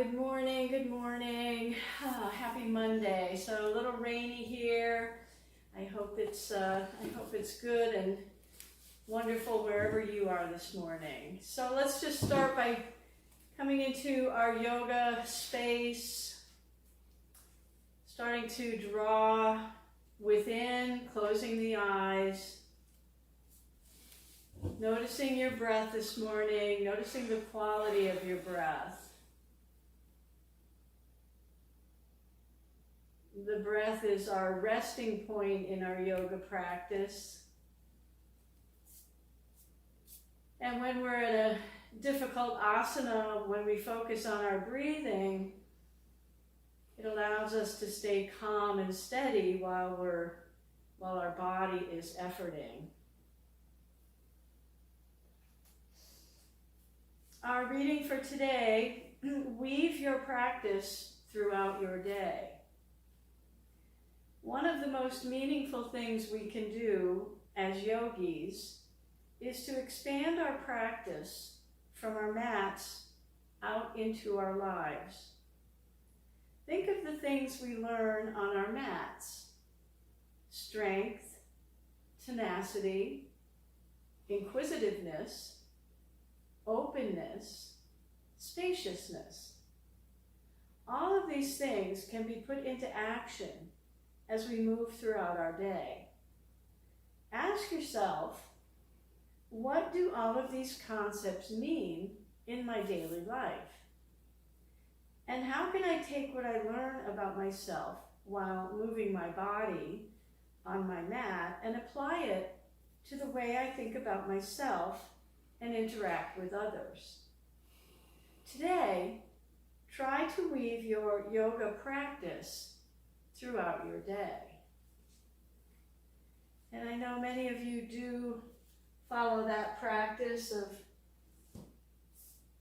Good morning, good morning. Happy Monday. So a little rainy here. I hope it's good and wonderful wherever you are this morning. So let's just start by coming into our yoga space, starting to draw within, closing the eyes, noticing your breath this morning, noticing the quality of your breath. The breath is our resting point in our yoga practice. And when we're in a difficult asana, when we focus on our breathing, it allows us to stay calm and steady while our body is efforting. Our reading for today, weave your practice throughout your day. One of the most meaningful things we can do as yogis is to expand our practice from our mats out into our lives. Think of the things we learn on our mats: strength, tenacity, inquisitiveness, openness, spaciousness. All of these things can be put into action as we move throughout our day. Ask yourself, what do all of these concepts mean in my daily life? And how can I take what I learn about myself while moving my body on my mat and apply it to the way I think about myself and interact with others? Today, try to weave your yoga practice throughout your day. And I know many of you do follow that practice of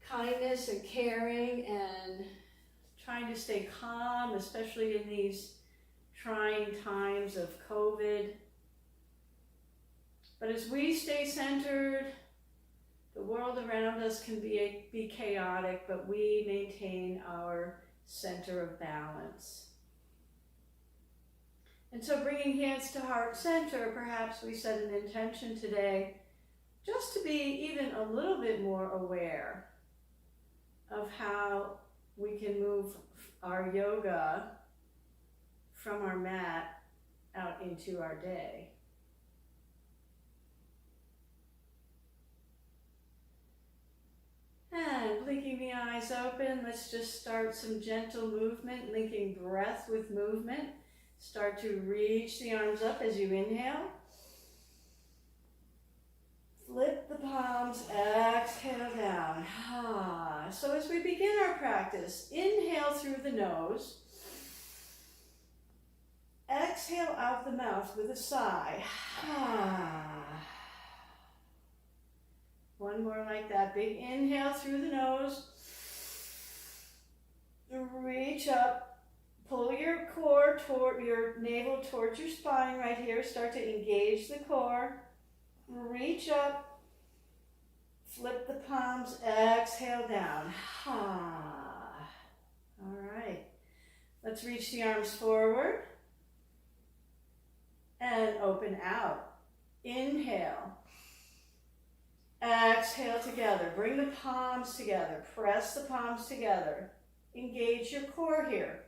kindness and caring and trying to stay calm, especially in these trying times of COVID. But as we stay centered, the world around us can be chaotic, but we maintain our center of balance. And so bringing hands to heart center, perhaps we set an intention today just to be even a little bit more aware of how we can move our yoga from our mat out into our day. And blinking the eyes open, let's just start some gentle movement, linking breath with movement. Start to reach the arms up as you inhale. Flip the palms, exhale down. So as we begin our practice, inhale through the nose. Exhale out the mouth with a sigh. One more like that. Big inhale through the nose. Reach up. Pull your core toward your navel towards your spine right here. Start to engage the core. Reach up. Flip the palms. Exhale down. All right. Let's reach the arms forward. And open out. Inhale. Exhale together. Bring the palms together. Press the palms together. Engage your core here.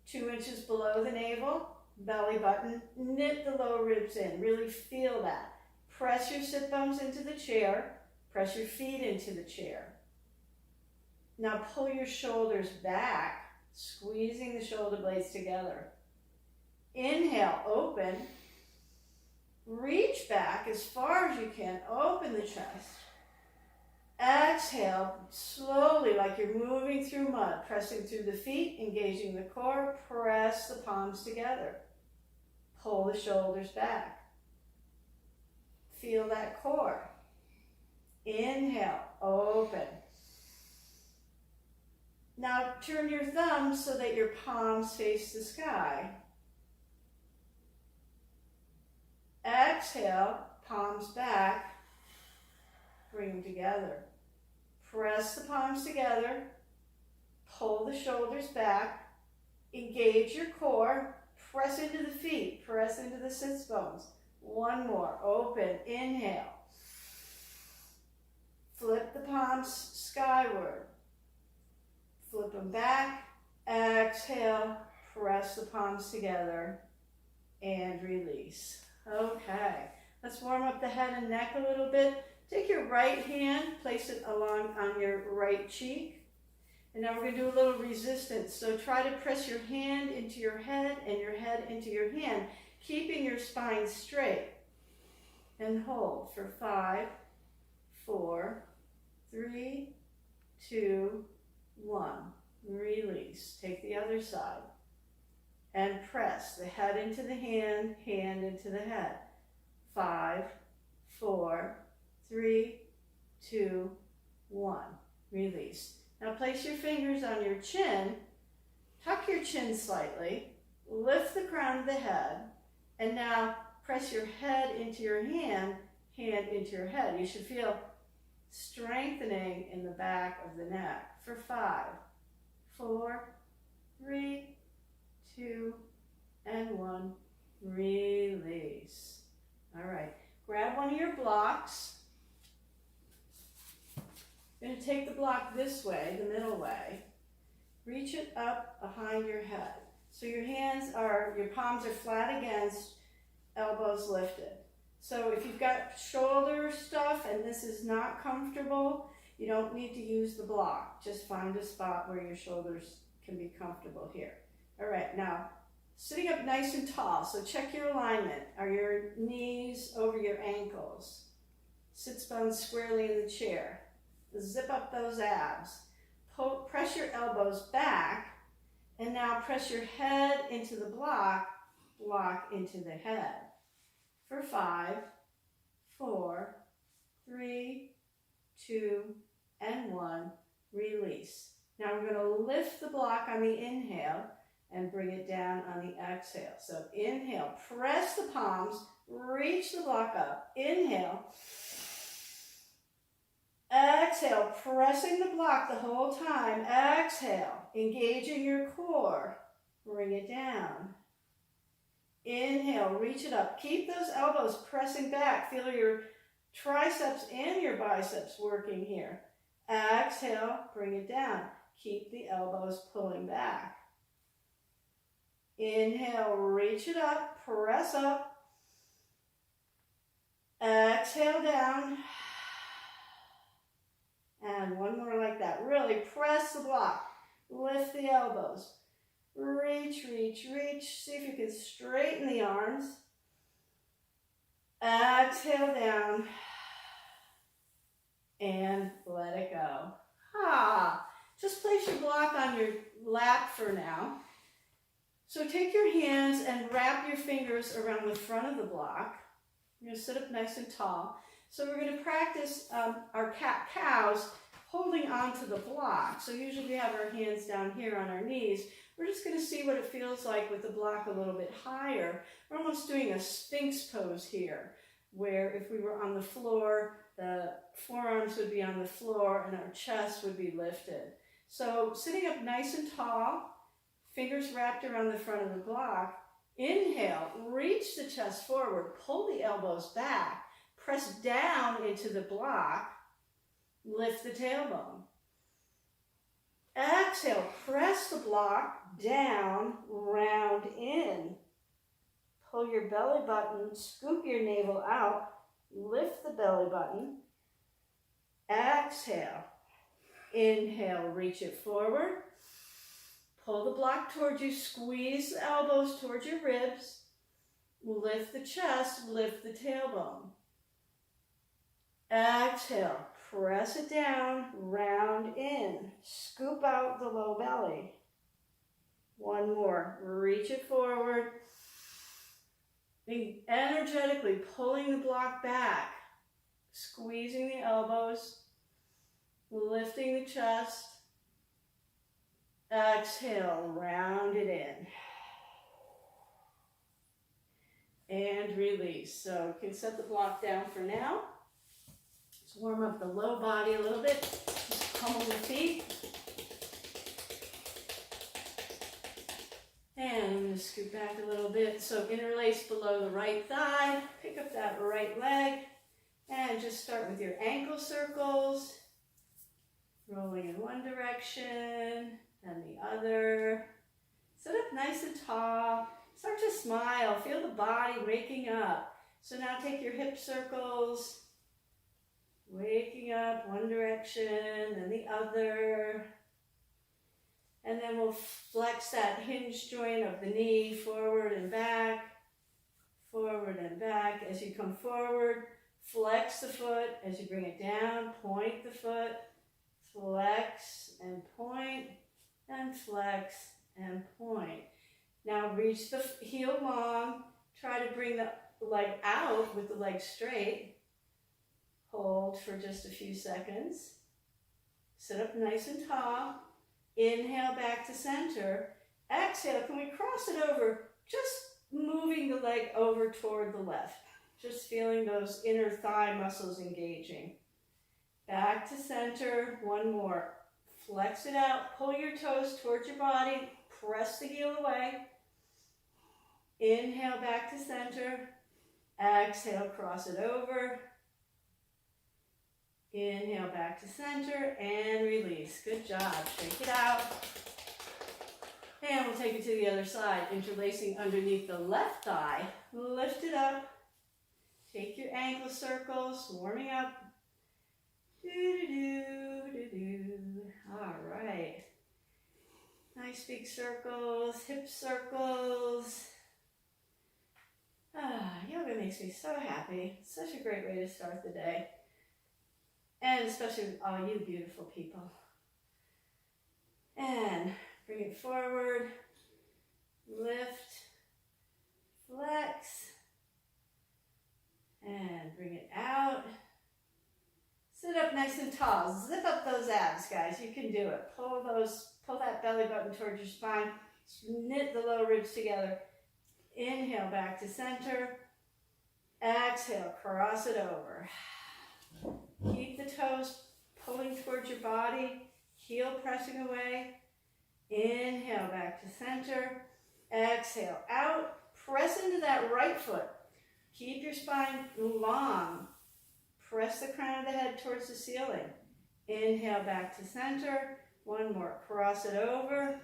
2 inches below the navel, belly button, knit the low ribs in. Really feel that. Press your sit bones into the chair. Press your feet into the chair. Now pull your shoulders back, squeezing the shoulder blades together. Inhale, open. Reach back as far as you can. Open the chest. Exhale, slowly, like you're moving through mud, pressing through the feet, engaging the core, press the palms together. Pull the shoulders back. Feel that core. Inhale, open. Now turn your thumbs so that your palms face the sky. Exhale, palms back. Bring them together. Press the palms together. pull the shoulders back, engage your core, press into the feet, press into the sits bones. One more, open, inhale. Flip the palms skyward. Flip them back, exhale, press the palms together, and release. Okay, let's warm up the head and neck a little bit. Take your right hand, place it along on your right cheek. And now we're going to do a little resistance. So try to press your hand into your head and your head into your hand, keeping your spine straight. And hold for 5, 4, 3, 2, 1. Release. Take the other side. And press the head into the hand, hand into the head. 5, 4, 3, 2, 1. Release. Now place your fingers on your chin, tuck your chin slightly, lift the crown of the head, and now press your head into your hand, hand into your head. You should feel strengthening in the back of the neck for 5, 4, 3, 2, and 1. Release. All right, grab one of your blocks. You're going to take the block this way, the middle way. Reach it up behind your head. So your palms are flat against, elbows lifted. So if you've got shoulder stuff and this is not comfortable, you don't need to use the block. Just find a spot where your shoulders can be comfortable here. All right, now sitting up nice and tall. So check your alignment. Are your knees over your ankles? Sits bones squarely in the chair. Zip up those abs. Press your elbows back, and now press your head into the block into the head. For 5, 4, 3, 2, and 1. Release. Now we're going to lift the block on the inhale and bring it down on the exhale. So inhale, press the palms, reach the block up. Inhale. Exhale, pressing the block the whole time. Exhale, engaging your core. Bring it down. Inhale, reach it up. Keep those elbows pressing back. Feel your triceps and your biceps working here. Exhale, bring it down. Keep the elbows pulling back. Inhale, reach it up, press up. Exhale down. And one more like that. Really press the block. Lift the elbows. Reach, reach, reach. See if you can straighten the arms. Exhale down. And let it go. Just place your block on your lap for now. So take your hands and wrap your fingers around the front of the block. You're going to sit up nice and tall. So we're going to practice our cat-cows holding onto the block. So usually we have our hands down here on our knees. We're just going to see what it feels like with the block a little bit higher. We're almost doing a Sphinx pose here, where if we were on the floor, the forearms would be on the floor and our chest would be lifted. So sitting up nice and tall, fingers wrapped around the front of the block. Inhale, reach the chest forward, pull the elbows back. Press down into the block, lift the tailbone. Exhale, press the block down, round in. Pull your belly button, scoop your navel out, lift the belly button. Exhale, inhale, reach it forward. Pull the block towards you, squeeze the elbows towards your ribs. Lift the chest, lift the tailbone. Exhale, press it down, round in, scoop out the low belly. One more, reach it forward. Be energetically pulling the block back, squeezing the elbows, lifting the chest. Exhale, round it in. And release. So you can set the block down for now. Warm up the low body a little bit. Just pummel the feet. just scoot back a little bit. So interlace below the right thigh, pick up that right leg, and just start with your ankle circles, rolling in one direction, then the other. Sit up nice and tall. Start to smile. Feel the body waking up. So now take your hip circles, waking up one direction, then the other. And then we'll flex that hinge joint of the knee forward and back, forward and back. As you come forward, flex the foot. As you bring it down, point the foot, flex and point, and flex and point. Now reach the heel long. Try to bring the leg out with the leg straight. Hold for just a few seconds. Sit up nice and tall. Inhale back to center. Exhale, can we cross it over? Just moving the leg over toward the left. Just feeling those inner thigh muscles engaging. Back to center, one more. Flex it out, pull your toes towards your body, press the heel away. Inhale back to center. Exhale, cross it over. Inhale back to center and release. Good job. Shake it out. And we'll take it to the other side, interlacing underneath the left thigh. Lift it up. Take your ankle circles, warming up. Do-do-do-do-do. All right. Nice big circles, hip circles. Yoga makes me so happy. It's such a great way to start the day. And especially with all you beautiful people. And bring it forward, lift, flex, and bring it out. Sit up nice and tall. Zip up those abs, guys. You can do it. Pull that belly button towards your spine. Knit the lower ribs together. Inhale back to center. Exhale, cross it over. Keep the toes pulling towards your body, heel pressing away. Inhale back to center. Exhale out. Press into that right foot. Keep your spine long. Press the crown of the head towards the ceiling. Inhale back to center. One more. Cross it over.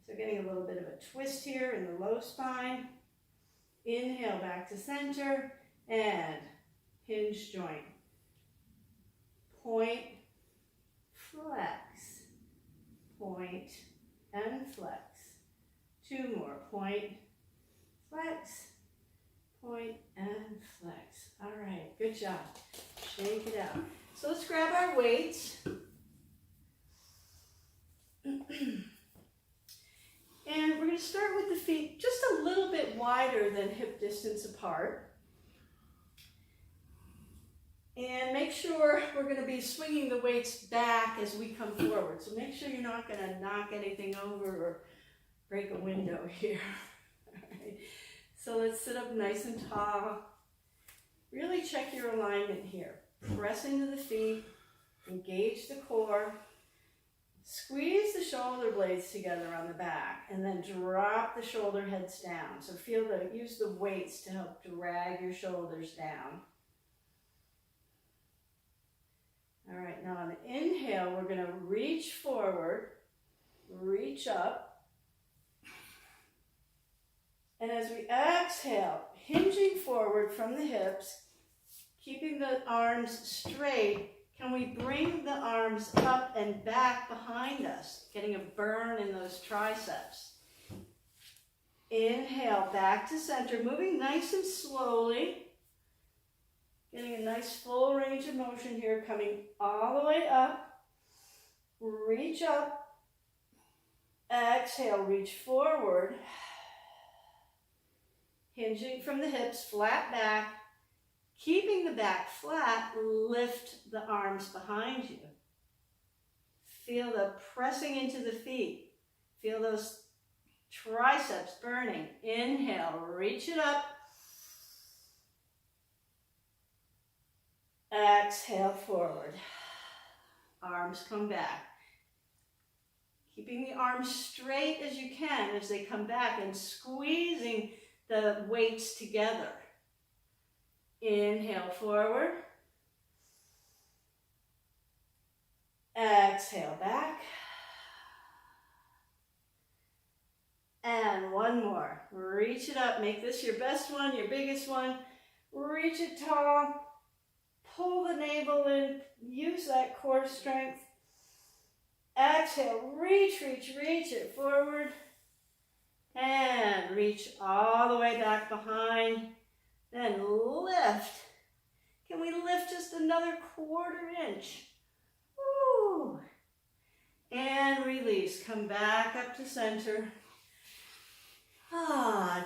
So getting a little bit of a twist here in the low spine. Inhale back to center and hinge joint. Point, flex, point, and flex. Two more. Point, flex, point, and flex. All right, good job. Shake it out. So let's grab our weights. And we're going to start with the feet just a little bit wider than hip distance apart. And make sure we're going to be swinging the weights back as we come forward. So make sure you're not going to knock anything over or break a window here. All right. So let's sit up nice and tall. Really check your alignment here. Press into the feet, engage the core. Squeeze the shoulder blades together on the back and then drop the shoulder heads down. So use the weights to help drag your shoulders down. All right, now on the inhale, we're going to reach forward, reach up. And as we exhale, hinging forward from the hips, keeping the arms straight, can we bring the arms up and back behind us, getting a burn in those triceps. Inhale, back to center, moving nice and slowly. Getting a nice full range of motion here, coming all the way up. Reach up. Exhale, reach forward. Hinging from the hips, flat back. Keeping the back flat, lift the arms behind you. Feel the pressing into the feet. Feel those triceps burning. Inhale, reach it up. Exhale, forward. Arms come back. Keeping the arms straight as you can as they come back and squeezing the weights together. Inhale forward. Exhale back. And one more. Reach it up. Make this your best one, your biggest one. Reach it tall. Pull the navel in. Use that core strength. Exhale. Reach, reach, reach it forward. And reach all the way back behind. Then lift. Can we lift just another 1/4 inch? Woo. And release. Come back up to center.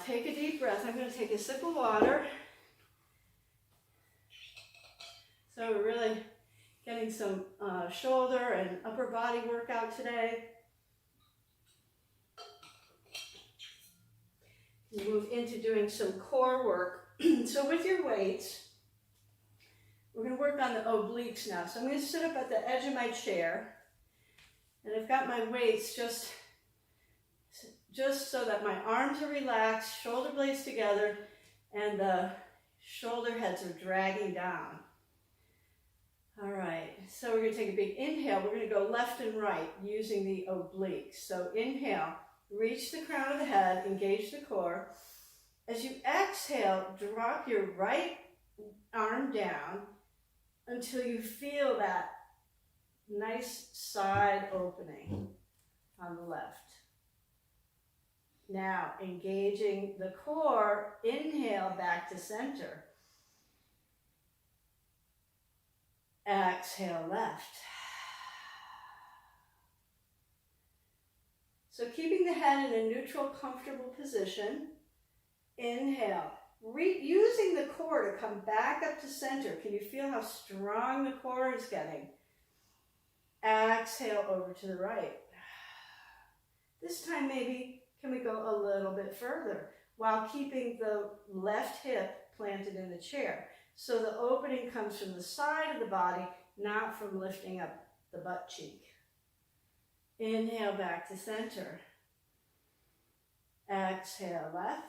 Take a deep breath. I'm going to take a sip of water. So we're really getting some shoulder and upper body workout today. We move into doing some core work. So with your weights, we're going to work on the obliques now. So I'm going to sit up at the edge of my chair. And I've got my weights just so that my arms are relaxed, shoulder blades together, and the shoulder heads are dragging down. All right, so we're going to take a big inhale. We're going to go left and right using the obliques. So inhale, reach the crown of the head, engage the core. As you exhale, drop your right arm down until you feel that nice side opening on the left. Now, engaging the core, inhale back to center. Exhale left. So keeping the head in a neutral, comfortable position. Inhale. Using the core to come back up to center. Can you feel how strong the core is getting? Exhale over to the right. This time maybe can we go a little bit further while keeping the left hip planted in the chair. So the opening comes from the side of the body, not from lifting up the butt cheek. Inhale back to center. Exhale left.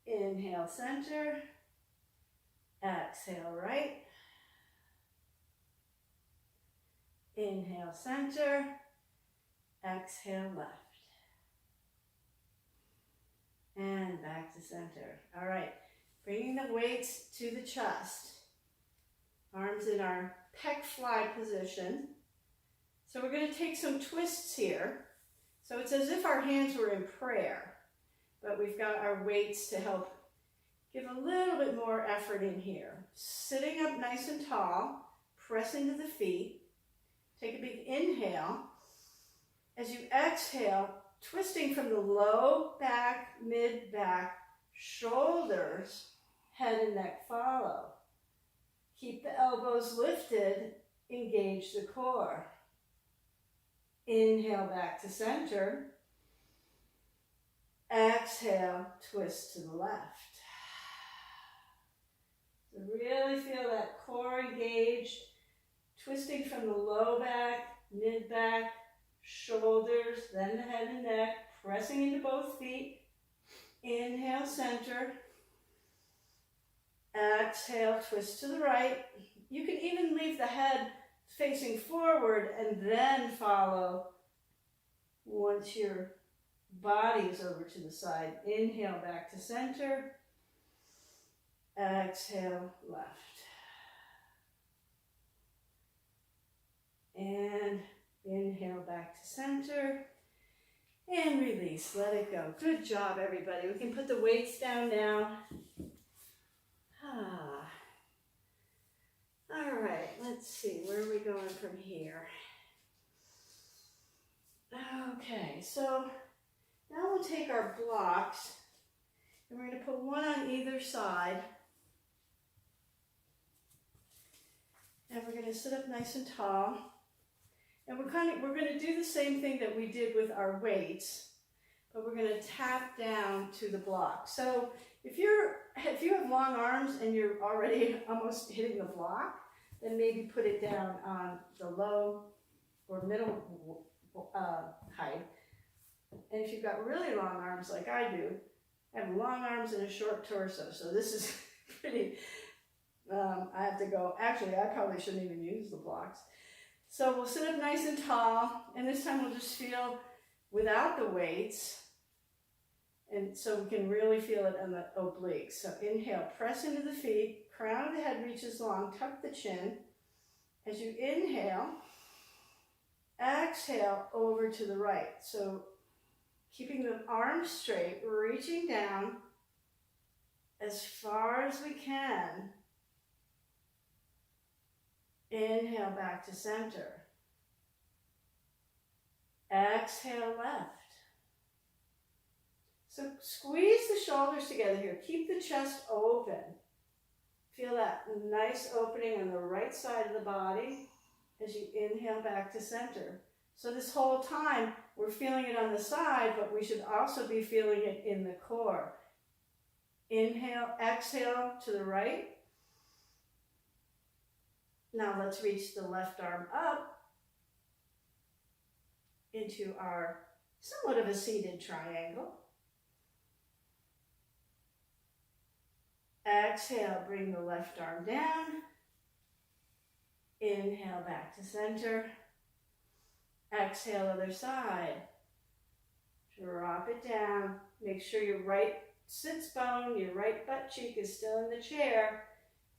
Inhale center. Exhale right. Inhale center. Exhale left. And back to center. All right, bringing the weights to the chest. Arms in our pec fly position. So we're going to take some twists here. So it's as if our hands were in prayer, but we've got our weights to help give a little bit more effort in here. Sitting up nice and tall, press into the feet. Take a big inhale. As you exhale, twisting from the low back, mid back, shoulders, head and neck follow. Keep the elbows lifted, engage the core. Inhale back to center. Exhale, twist to the left. So really feel that core engaged, twisting from the low back, mid back, shoulders, then the head and neck, pressing into both feet. Inhale, center. Exhale, twist to the right. You can even leave the head facing forward and then follow once your body is over to the side. Inhale, back to center. Exhale, left. And inhale back to center. And release, let it go. Good job, everybody. We can put the weights down now. All right, let's see, where are we going from here? Okay, so now we'll take our blocks and we're going to put one on either side. And we're going to sit up nice and tall. And we're going to do the same thing that we did with our weights, but we're going to tap down to the block. So if you have long arms and you're already almost hitting the block, then maybe put it down on the low or middle height. And if you've got really long arms like I do, I have long arms and a short torso, so this is pretty, I have to go, actually I probably shouldn't even use the blocks. So we'll sit up nice and tall, and this time we'll just feel without the weights, and so we can really feel it on the obliques. So inhale, press into the feet, crown of the head reaches long, tuck the chin. As you inhale, exhale over to the right. So keeping the arms straight, reaching down as far as we can. Inhale back to center. Exhale left. So squeeze the shoulders together here. Keep the chest open. Feel that nice opening on the right side of the body as you inhale back to center. So this whole time, we're feeling it on the side, but we should also be feeling it in the core. Inhale, exhale to the right. Now let's reach the left arm up into our somewhat of a seated triangle. Exhale, bring the left arm down. Inhale back to center. Exhale, other side. Drop it down. Make sure your right sits bone, your right butt cheek is still in the chair.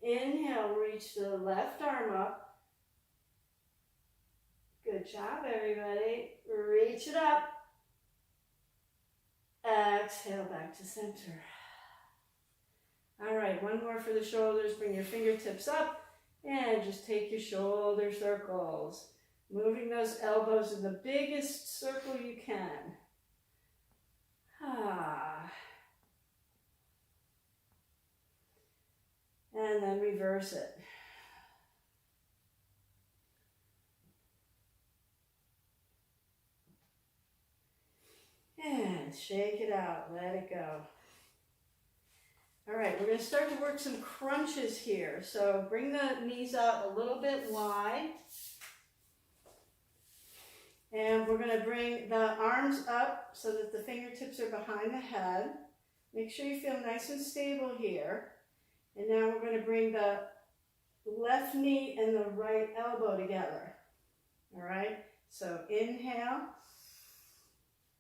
Inhale, reach the left arm up. Good job, everybody. Reach it up. Exhale, back to center. All right, one more for the shoulders. Bring your fingertips up and just take your shoulder circles. Moving those elbows in the biggest circle you can. And then reverse it. And shake it out, let it go. All right, we're going to start to work some crunches here. So bring the knees out a little bit wide. And we're going to bring the arms up so that the fingertips are behind the head. Make sure you feel nice and stable here. And now we're going to bring the left knee and the right elbow together. All right, so inhale.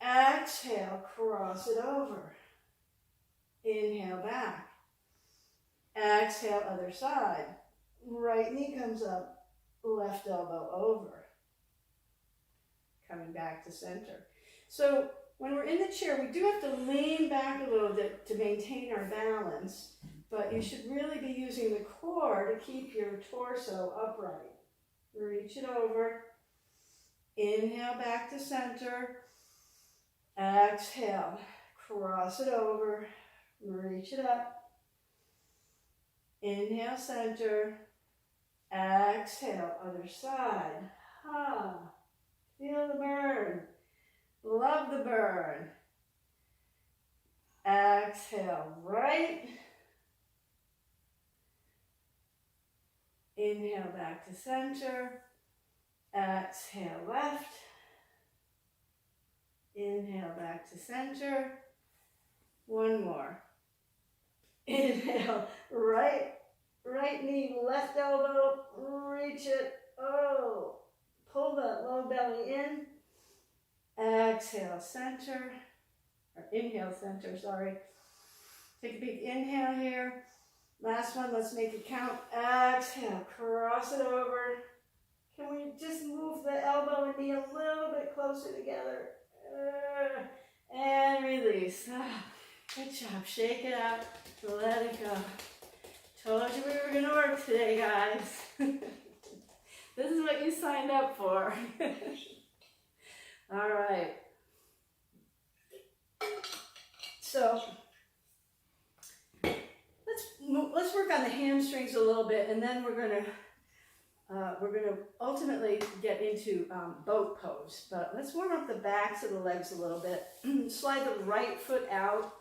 Exhale, cross it over. Inhale back. Exhale, other side. Right knee comes up, left elbow over. Coming back to center. So when we're in the chair, we do have to lean back a little bit to maintain our balance, but you should really be using the core to keep your torso upright. Reach it over. Inhale back to center. Exhale, cross it over. Reach it up. Inhale, center. Exhale, other side. Feel the burn. Love the burn. Exhale, right. Inhale, back to center. Exhale, left. Inhale, back to center. One more. Inhale, right knee, left elbow, reach it. Oh, pull that low belly in. Exhale, center, or inhale, center, sorry. Take a big inhale here. Last one, let's make it count. Exhale, cross it over. Can we just move the elbow and knee a little bit closer together? And release. Good job. Shake it out. Let it go. Told you we were going to work today, guys. This is what you signed up for. All right. So let's work on the hamstrings a little bit, and then we're going to ultimately get into boat pose. But let's warm up the backs of the legs a little bit. Slide the right foot out.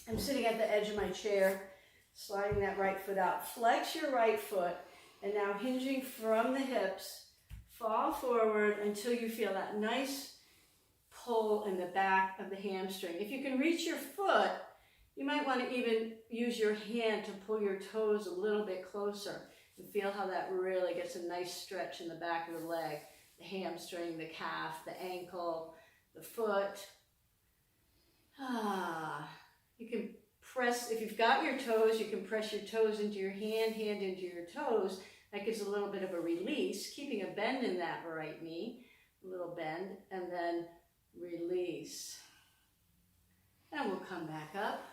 I'm sitting at the edge of my chair, sliding that right foot out. Flex your right foot And now hinging from the hips, fall forward until you feel that nice pull in the back of the hamstring. If you can reach your foot, you might want to even use your hand to pull your toes a little bit closer and feel how that really gets a nice stretch in the back of the leg, the hamstring, the calf, the ankle, the foot. You can press, if you've got your toes, you can press your toes into your hand into your toes. That gives a little bit of a release, keeping a bend in that right knee, a little bend, and then release. And we'll come back up,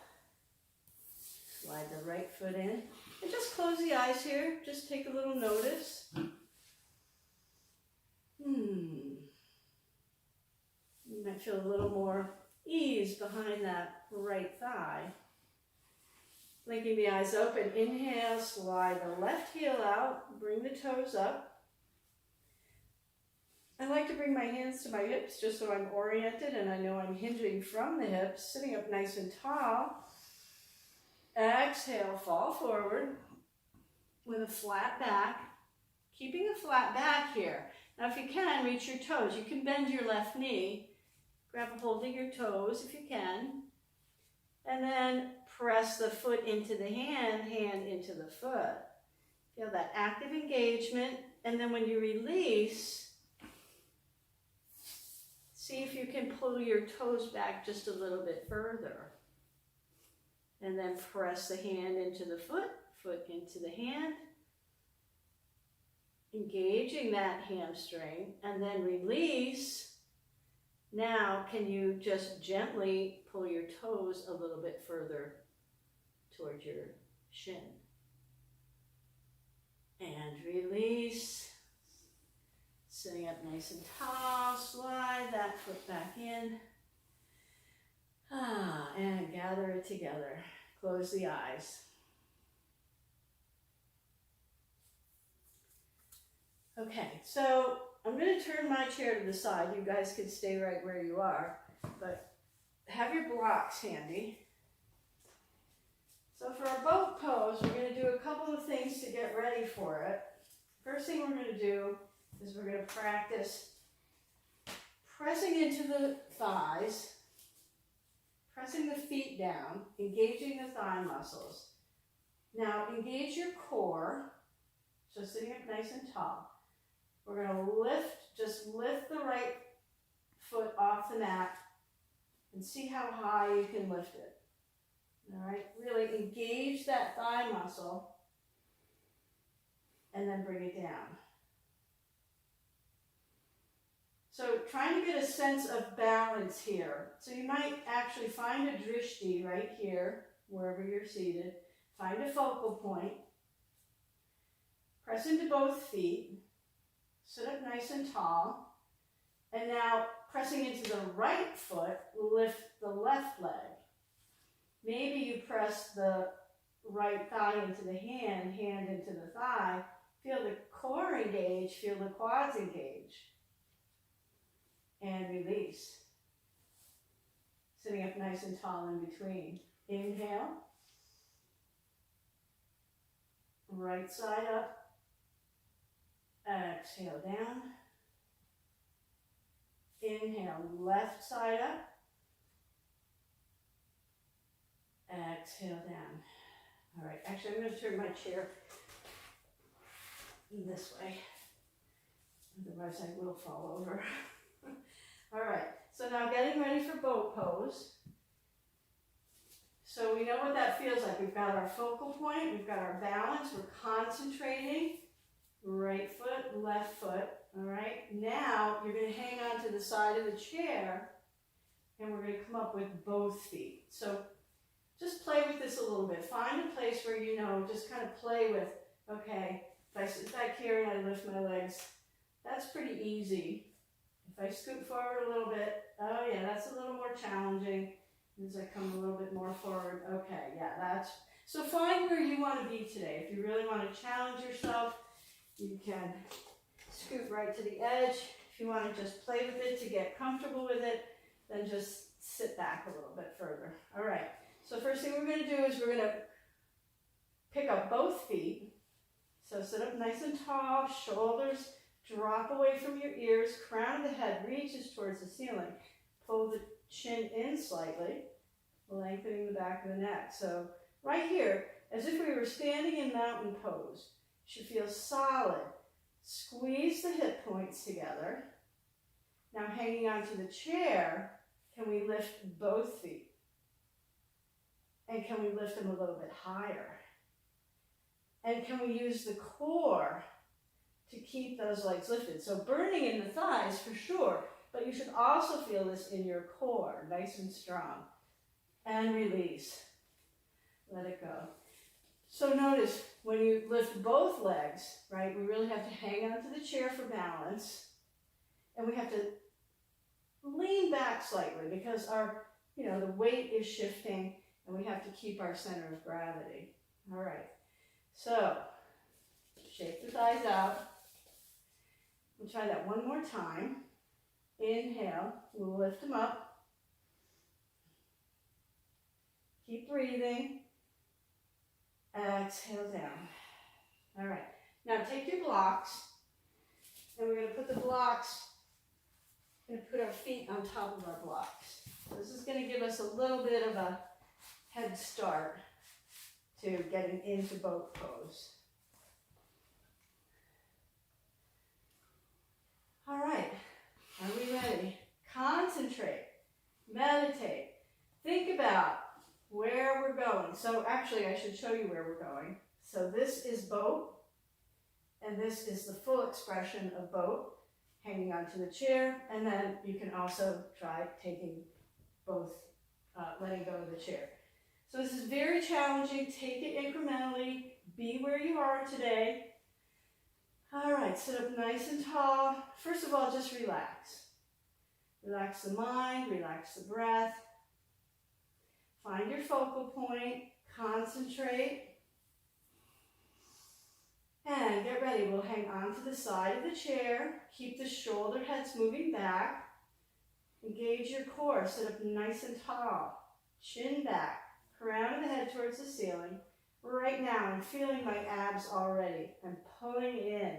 slide the right foot in, and just close the eyes here, just take a little notice. You might feel a little more ease behind that right thigh. Blinking the eyes open, inhale, slide the left heel out, bring the toes up. I like to bring my hands to my hips just so I'm oriented and I know I'm hinging from the hips, sitting up nice and tall. Exhale, fall forward with a flat back, keeping a flat back here. Now if you can, reach your toes. You can bend your left knee, grab a hold of your toes if you can, and then press the foot into the hand, hand into the foot. Feel that active engagement, and then when you release, see if you can pull your toes back just a little bit further. And then press the hand into the foot, foot into the hand, engaging that hamstring, and then release. Now, can you just gently pull your toes a little bit further towards your shin? And release. Sitting up nice and tall, slide that foot back in. And gather it together. Close the eyes. Okay, so I'm going to turn my chair to the side. You guys can stay right where you are, but have your blocks handy. So for our boat pose, we're going to do a couple of things to get ready for it. First thing we're going to do is we're going to practice pressing into the thighs, pressing the feet down, engaging the thigh muscles. Now engage your core, so sitting up nice and tall. We're going to just lift the right foot off the mat and see how high you can lift it. All right, really engage that thigh muscle and then bring it down. So trying to get a sense of balance here. So you might actually find a drishti right here, wherever you're seated. Find a focal point. Press into both feet. Sit up nice and tall. And now pressing into the right foot, lift the left leg. Maybe you press the right thigh into the hand, hand into the thigh. Feel the core engage, feel the quads engage. And release. Sitting up nice and tall in between. Inhale. Right side up. Exhale down. Inhale, left side up. Exhale down. All right, actually I'm going to turn my chair this way. Otherwise I will fall over. All right, so now getting ready for boat pose. So we know what that feels like. We've got our focal point, we've got our balance, we're concentrating. Right foot, left foot. All right, now you're going to hang on to the side of the chair and we're going to come up with both feet. So just play with this a little bit. Find a place where you know, just kind of play with, okay, if I sit back here and I lift my legs, that's pretty easy. If I scoot forward a little bit, oh yeah, that's a little more challenging. As I come a little bit more forward, okay, yeah, that's, so find where you want to be today. If you really want to challenge yourself, you can scoot right to the edge. If you want to just play with it to get comfortable with it, then just sit back a little bit further. All right, so first thing we're going to do is we're going to pick up both feet, So sit up nice and tall, shoulders drop away from your ears, crown of the head reaches towards the ceiling. Pull the chin in slightly, lengthening the back of the neck. So right here, as if we were standing in mountain pose, you should feel solid. Squeeze the hip points together. Now hanging onto the chair, can we lift both feet? And can we lift them a little bit higher? And can we use the core to keep those legs lifted? So burning in the thighs for sure, but you should also feel this in your core, nice and strong. And release. Let it go. So notice when you lift both legs, right, we really have to hang onto the chair for balance. And we have to lean back slightly because our, the weight is shifting and we have to keep our center of gravity. All right. So shake the thighs out. We'll try that one more time. Inhale, we'll lift them up. Keep breathing. Exhale down. All right. Now take your blocks, and we're going to put the blocks, and put our feet on top of our blocks. This is going to give us a little bit of a head start to getting into boat pose. All right. Are we ready? Concentrate. Meditate. Think about where we're going. So actually, I should show you where we're going. So this is boat, and this is the full expression of boat, hanging onto the chair, and then you can also try taking both, letting go of the chair. So this is very challenging. Take it incrementally. Be where you are today. All right, sit up nice and tall. First of all, just relax. Relax the mind, relax the breath. Find your focal point, concentrate, and get ready. We'll hang on to the side of the chair. Keep the shoulder heads moving back. Engage your core. Sit up nice and tall. Chin back. Crown of the head towards the ceiling. Right now, I'm feeling my abs already. I'm pulling in,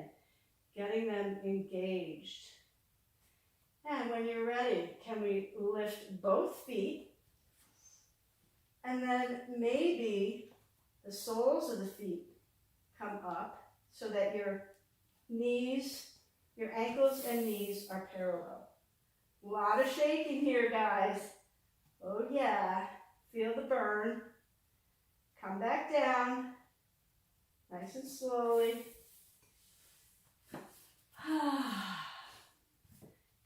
getting them engaged. And when you're ready, can we lift both feet? And then maybe the soles of the feet come up so that your knees, your ankles and knees are parallel. A lot of shaking here, guys. Oh yeah, feel the burn. Come back down, nice and slowly.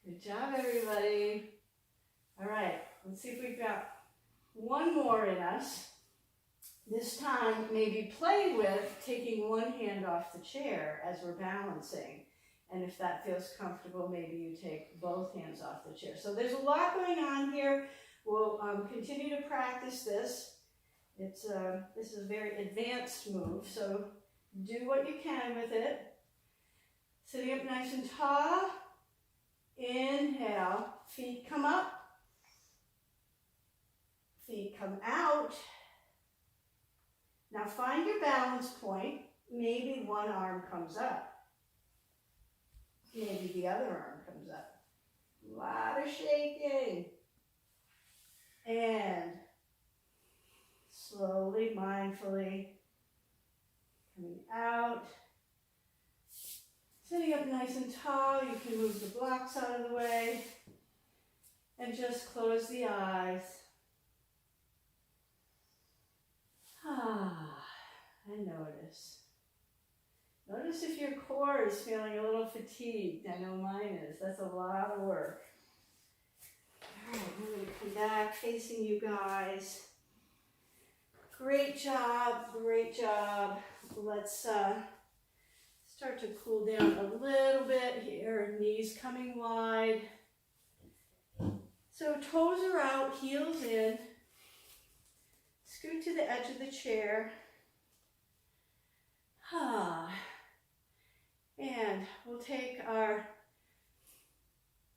Good job, everybody. All right, let's see if we've got one more in us. This time, maybe play with taking one hand off the chair as we're balancing. And if that feels comfortable, maybe you take both hands off the chair. So there's a lot going on here. We'll continue to practice this. This is a very advanced move, so do what you can with it. Sitting up nice and tall. Inhale, feet come up. Feet come out. Now find your balance point. Maybe one arm comes up. Maybe the other arm comes up. A lot of shaking. And slowly, mindfully coming out. Sitting up nice and tall. You can move the blocks out of the way. And just close the eyes. And notice. Notice if your core is feeling a little fatigued. I know mine is. That's a lot of work. All right, I'm going to come back facing you guys. Great job, great job. Let's start to cool down a little bit here. Knees coming wide. So toes are out, heels in. Scoot to the edge of the chair. And we'll take our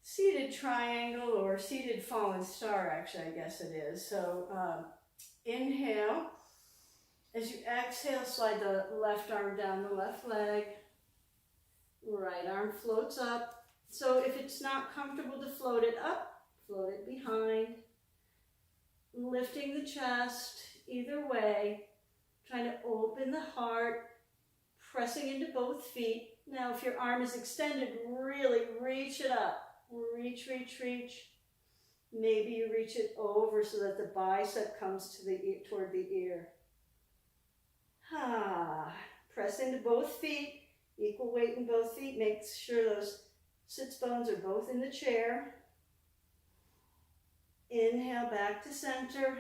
seated triangle or seated fallen star, actually, I guess it is. So inhale, As you exhale, slide the left arm down the left leg. Right arm floats up. So if it's not comfortable to float it up, float it behind. Lifting the chest either way. Trying to open the heart. Pressing into both feet. Now if your arm is extended, really reach it up. Reach, reach, reach. Maybe you reach it over so that the bicep comes to the toward the ear. Press into both feet. Equal weight in both feet. Make sure those sits bones are both in the chair. Inhale back to center.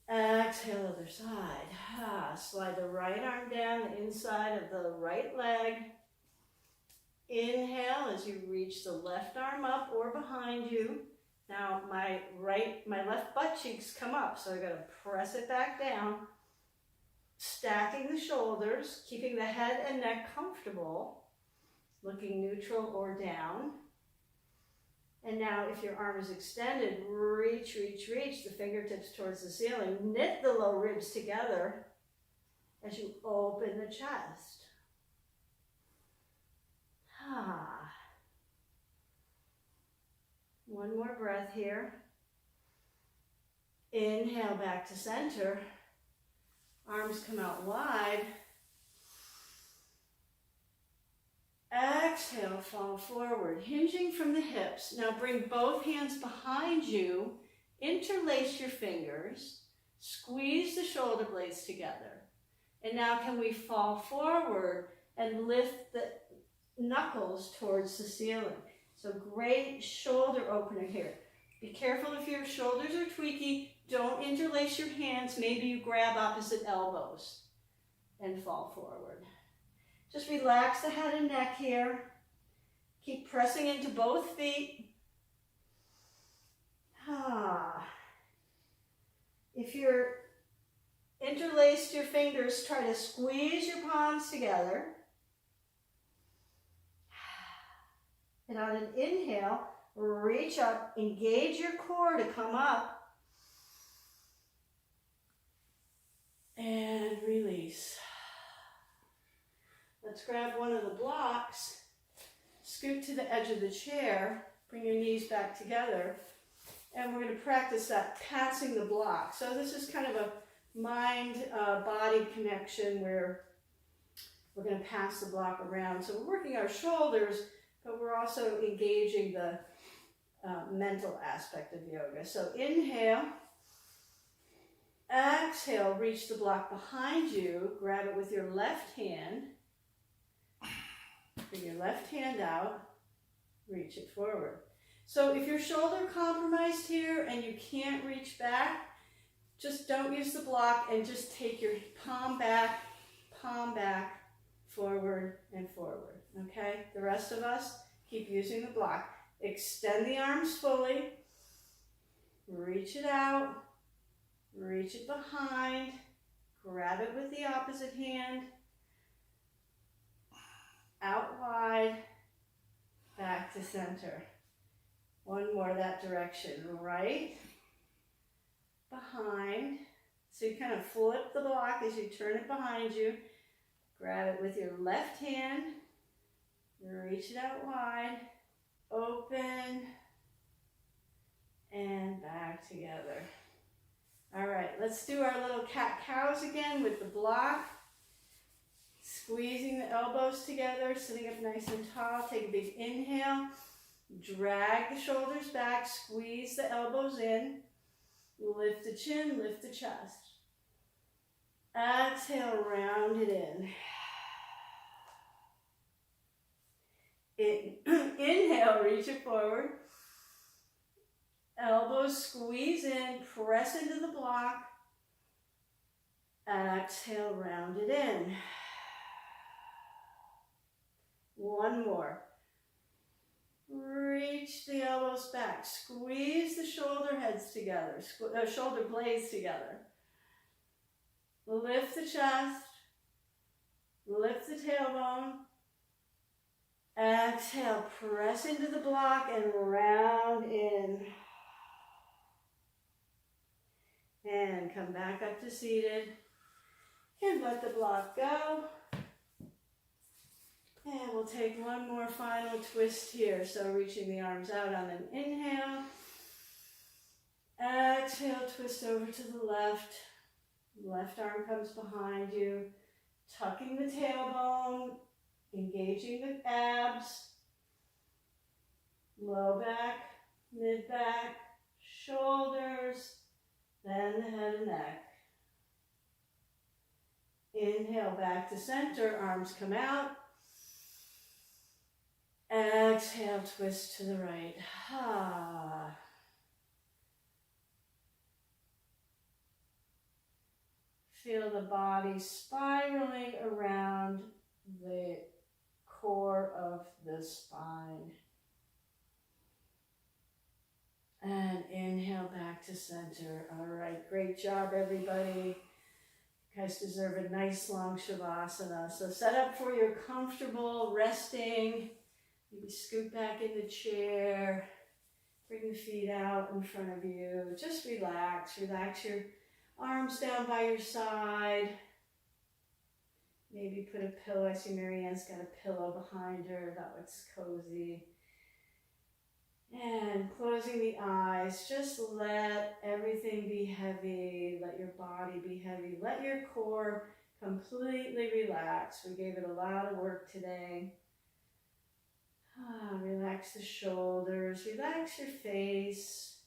Exhale, other side. Slide the right arm down the inside of the right leg. Inhale as you reach the left arm up or behind you. Now my left butt cheeks come up, so I gotta press it back down. Stacking the shoulders, keeping the head and neck comfortable, looking neutral or down. And now if your arm is extended, reach, reach, reach the fingertips towards the ceiling. Knit the low ribs together as you open the chest. One more breath here. Inhale back to center. Arms come out wide. Exhale, fall forward, hinging from the hips. Now bring both hands behind you. Interlace your fingers. Squeeze the shoulder blades together. And now can we fall forward and lift the knuckles towards the ceiling. So great shoulder opener here. Be careful if your shoulders are tweaky. Don't interlace your hands. Maybe you grab opposite elbows and fall forward. Just relax the head and neck here. Keep pressing into both feet. If you're interlaced your fingers, try to squeeze your palms together. And on an inhale, reach up, engage your core to come up. And release. Let's grab one of the blocks, scoot to the edge of the chair, bring your knees back together, and we're going to practice that passing the block. So this is kind of a mind-body connection where we're going to pass the block around. So we're working our shoulders, but we're also engaging the mental aspect of yoga. So inhale, exhale, reach the block behind you, grab it with your left hand, bring your left hand out, reach it forward. So if your shoulder compromised here and you can't reach back, just don't use the block and just take your palm back, forward and forward, okay? The rest of us, keep using the block. Extend the arms fully, reach it out, reach it behind, grab it with the opposite hand, out wide, back to center. One more that direction, right, behind. So you kind of flip the block as you turn it behind you. Grab it with your left hand, reach it out wide, open, and back together. All right, let's do our little cat-cows again with the block. Squeezing the elbows together, sitting up nice and tall. Take a big inhale. Drag the shoulders back, squeeze the elbows in. Lift the chin, lift the chest. Exhale, round it in. Inhale, reach it forward. Elbows squeeze in, press into the block. Exhale, round it in. One more. Reach the elbows back. Squeeze the shoulder heads together, shoulder blades together. Lift the chest. Lift the tailbone. Exhale, press into the block and round in. And come back up to seated. And let the block go. And we'll take one more final twist here. So reaching the arms out on an inhale. Exhale, twist over to the left. Left arm comes behind you. Tucking the tailbone. Engaging the abs. Low back, mid back, shoulders, then the head and neck. Inhale back to center, arms come out. Exhale, twist to the right. Feel the body spiraling around the core of the spine. And inhale back to center. All right, great job, everybody. You guys deserve a nice long Shavasana. So set up for your comfortable resting. Maybe scoot back in the chair. Bring the feet out in front of you. Just relax. Relax your arms down by your side. Maybe put a pillow. I see Marianne's got a pillow behind her. That looks cozy. And closing the eyes, just let everything be heavy. Let your body be heavy. Let your core completely relax. We gave it a lot of work today. Relax the shoulders. Relax your face.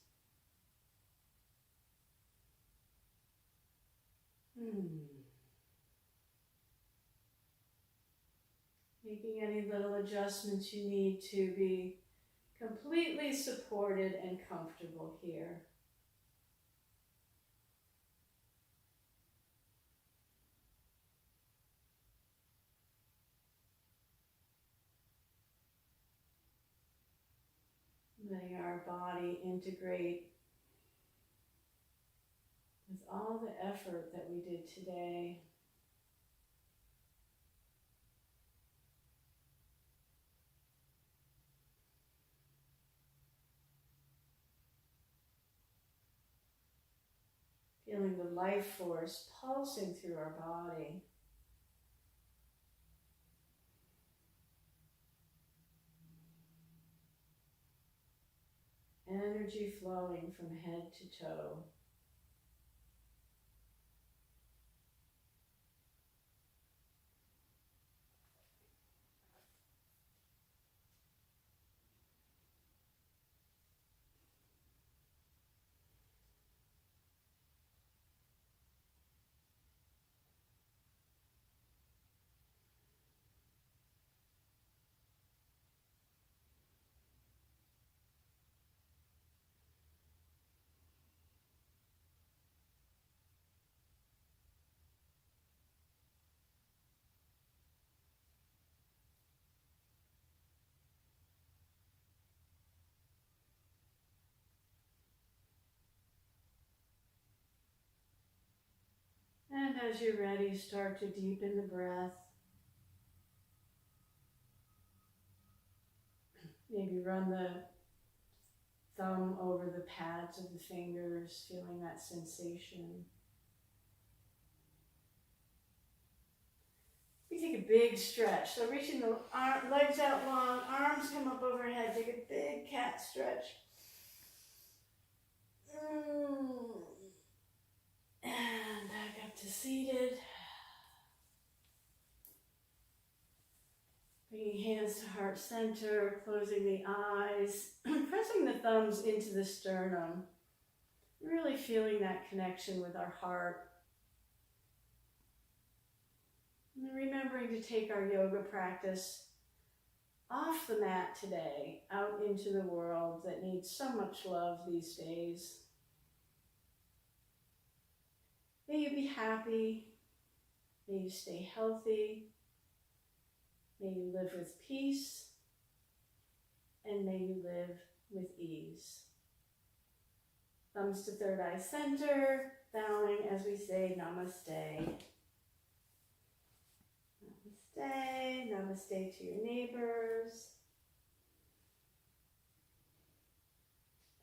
Making any little adjustments you need to be completely supported and comfortable here. Letting our body integrate with all the effort that we did today. Feeling the life force pulsing through our body. Energy flowing from head to toe. And as you're ready, start to deepen the breath. Maybe run the thumb over the pads of the fingers, feeling that sensation. We take a big stretch. So reaching the legs out long, arms come up overhead. Take a big cat stretch. And back up to seated. Bringing hands to heart center, closing the eyes, pressing the thumbs into the sternum. Really feeling that connection with our heart. And remembering to take our yoga practice off the mat today, out into the world that needs so much love these days. May you be happy. May you stay healthy. May you live with peace. And may you live with ease. Thumbs to third eye center, bowing as we say namaste. Namaste, namaste to your neighbors.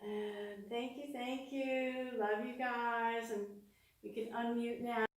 And thank Thank you. Love you guys. And you can unmute now.